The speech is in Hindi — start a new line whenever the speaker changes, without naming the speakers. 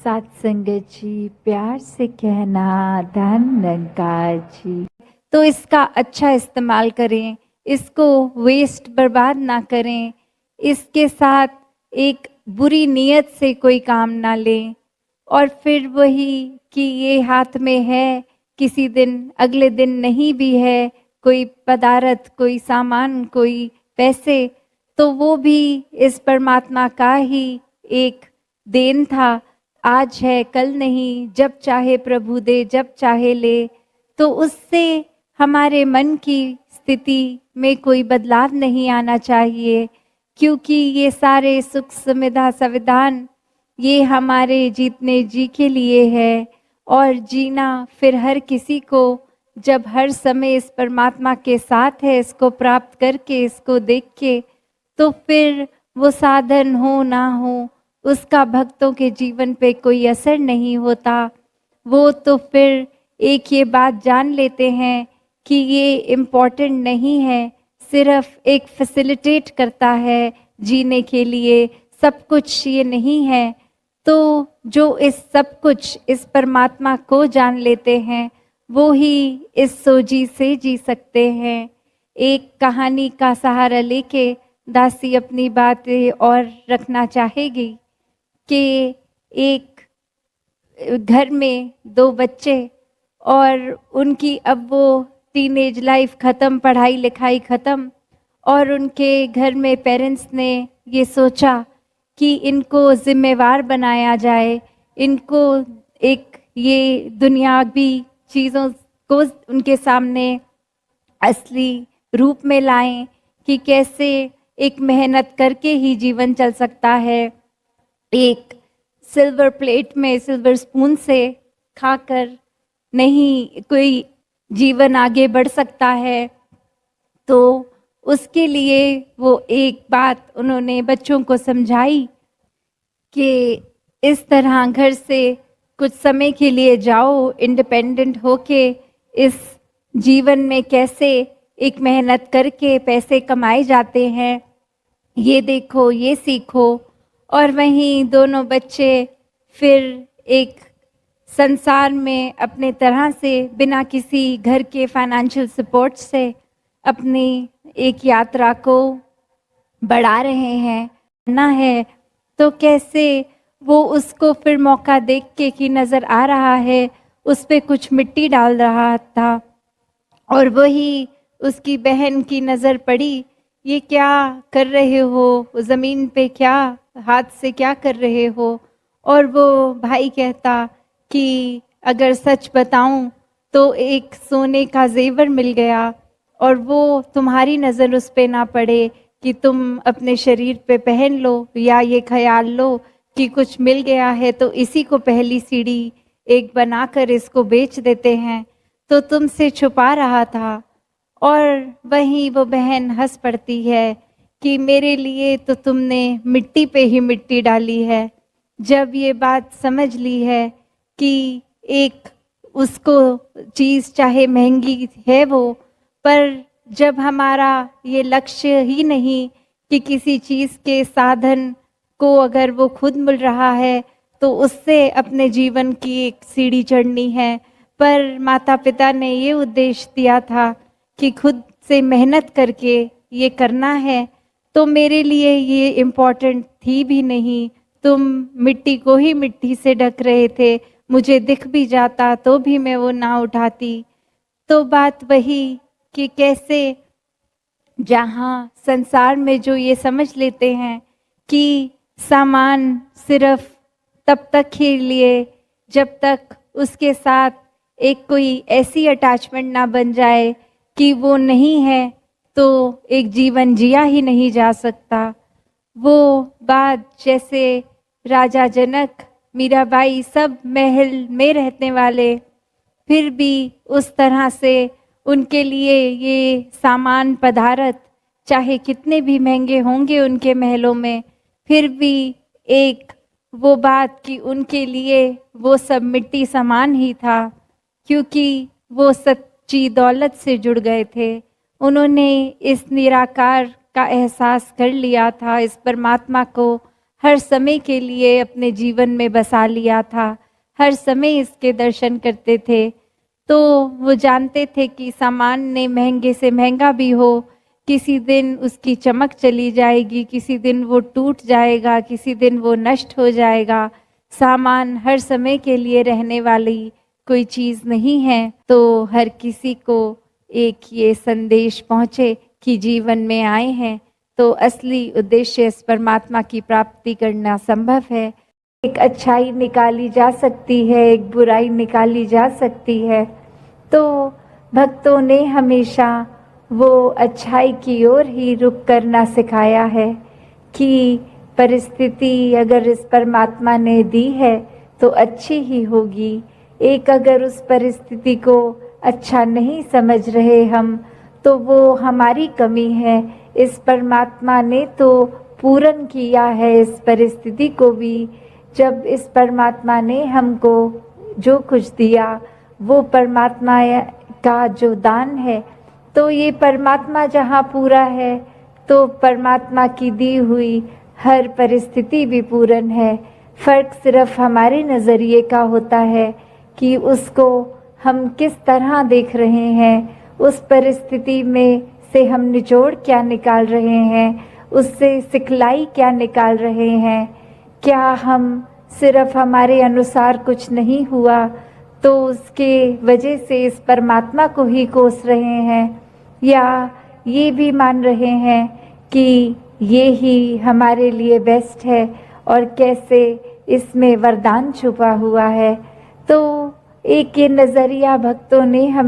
सात संगत जी, प्यार से कहना धन निरंकार जी। तो इसका अच्छा इस्तेमाल करें, इसको वेस्ट बर्बाद ना करें, इसके साथ एक बुरी नीयत से कोई काम ना लें। और फिर वही कि ये हाथ में है, किसी दिन अगले दिन नहीं भी है, कोई पदार्थ, कोई सामान, कोई पैसे, तो वो भी इस परमात्मा का ही एक देन था। आज है कल नहीं, जब चाहे प्रभु दे, जब चाहे ले। तो उससे हमारे मन की स्थिति में कोई बदलाव नहीं आना चाहिए, क्योंकि ये सारे सुख सुविधा संविधान ये हमारे जीतने जी के लिए है। और जीना फिर हर किसी को, जब हर समय इस परमात्मा के साथ है, इसको प्राप्त करके, इसको देख के, तो फिर वो साधन हो ना हो, उसका भक्तों के जीवन पे कोई असर नहीं होता। वो तो फिर एक ये बात जान लेते हैं कि ये इम्पोर्टेंट नहीं है, सिर्फ एक फैसिलिटेट करता है जीने के लिए, सब कुछ ये नहीं है। तो जो इस सब कुछ, इस परमात्मा को जान लेते हैं, वो ही इस सोजी से जी सकते हैं। एक कहानी का सहारा लेके दासी अपनी बातें और रखना चाहेगी कि एक घर में दो बच्चे, और उनकी अब वो टीनेज लाइफ ख़त्म, पढ़ाई लिखाई ख़त्म, और उनके घर में पेरेंट्स ने ये सोचा कि इनको ज़िम्मेवार बनाया जाए, इनको एक ये दुनियावी चीज़ों को उनके सामने असली रूप में लाएं कि कैसे एक मेहनत करके ही जीवन चल सकता है। एक सिल्वर प्लेट में सिल्वर स्पून से खाकर नहीं कोई जीवन आगे बढ़ सकता है। तो उसके लिए वो एक बात उन्होंने बच्चों को समझाई कि इस तरह घर से कुछ समय के लिए जाओ, इंडिपेंडेंट होके इस जीवन में कैसे एक मेहनत करके पैसे कमाए जाते हैं, ये देखो, ये सीखो। और वहीं दोनों बच्चे फिर एक संसार में अपने तरह से बिना किसी घर के फाइनेंशियल सपोर्ट से अपनी एक यात्रा को बढ़ा रहे हैं ना है। तो कैसे वो उसको फिर मौका देख के कि नज़र आ रहा है, उस पर कुछ मिट्टी डाल रहा था, और वही उसकी बहन की नज़र पड़ी, ये क्या कर रहे हो, ज़मीन पे क्या हाथ से क्या कर रहे हो। और वो भाई कहता कि अगर सच बताऊं तो एक सोने का जेवर मिल गया, और वो तुम्हारी नज़र उस पे ना पड़े कि तुम अपने शरीर पे पहन लो, या ये ख्याल लो कि कुछ मिल गया है तो इसी को पहली सीढ़ी एक बनाकर इसको बेच देते हैं, तो तुमसे छुपा रहा था। और वहीं वो बहन हंस पड़ती है कि मेरे लिए तो तुमने मिट्टी पे ही मिट्टी डाली है। जब ये बात समझ ली है कि एक उसको चीज़ चाहे महंगी है वो, पर जब हमारा ये लक्ष्य ही नहीं कि किसी चीज़ के साधन को अगर वो खुद मिल रहा है तो उससे अपने जीवन की एक सीढ़ी चढ़नी है, पर माता पिता ने ये उद्देश्य दिया था कि खुद से मेहनत करके ये करना है, तो मेरे लिए ये इम्पोर्टेंट थी भी नहीं। तुम मिट्टी को ही मिट्टी से ढक रहे थे, मुझे दिख भी जाता तो भी मैं वो ना उठाती। तो बात वही कि कैसे जहाँ संसार में जो ये समझ लेते हैं कि सामान सिर्फ तब तक ही लिए जब तक उसके साथ एक कोई ऐसी अटैचमेंट ना बन जाए कि वो नहीं है तो एक जीवन जिया ही नहीं जा सकता। वो बात जैसे राजा जनक, मीराबाई, सब महल में रहने वाले, फिर भी उस तरह से उनके लिए ये सामान पदार्थ चाहे कितने भी महंगे होंगे उनके महलों में, फिर भी एक वो बात कि उनके लिए वो सब मिट्टी समान ही था, क्योंकि वो सच्ची दौलत से जुड़ गए थे। उन्होंने इस निराकार का एहसास कर लिया था, इस परमात्मा को हर समय के लिए अपने जीवन में बसा लिया था, हर समय इसके दर्शन करते थे। तो वो जानते थे कि सामान्य महंगे से महंगा भी हो, किसी दिन उसकी चमक चली जाएगी, किसी दिन वो टूट जाएगा, किसी दिन वो नष्ट हो जाएगा। सामान हर समय के लिए रहने वाली कोई चीज़ नहीं है। तो हर किसी को एक ये संदेश पहुँचे कि जीवन में आए हैं तो असली उद्देश्य इस परमात्मा की प्राप्ति करना संभव है। एक अच्छाई निकाली जा सकती है, एक बुराई निकाली जा सकती है। तो भक्तों ने हमेशा वो अच्छाई की ओर ही रुख करना सिखाया है कि परिस्थिति अगर इस परमात्मा ने दी है तो अच्छी ही होगी। एक अगर उस परिस्थिति को अच्छा नहीं समझ रहे हम तो वो हमारी कमी है। इस परमात्मा ने तो पूर्ण किया है इस परिस्थिति को भी। जब इस परमात्मा ने हमको जो कुछ दिया वो परमात्मा का जो दान है, तो ये परमात्मा जहाँ पूरा है तो परमात्मा की दी हुई हर परिस्थिति भी पूर्ण है। फर्क सिर्फ हमारे नज़रिए का होता है कि उसको हम किस तरह देख रहे हैं, उस परिस्थिति में से हम निचोड़ क्या निकाल रहे हैं, उससे सिखलाई क्या निकाल रहे हैं। क्या हम सिर्फ हमारे अनुसार कुछ नहीं हुआ तो उसके वजह से इस परमात्मा को ही कोस रहे हैं, या ये भी मान रहे हैं कि ये ही हमारे लिए बेस्ट है और कैसे इसमें वरदान छुपा हुआ है। तो एक ये नज़रिया भक्तों ने हम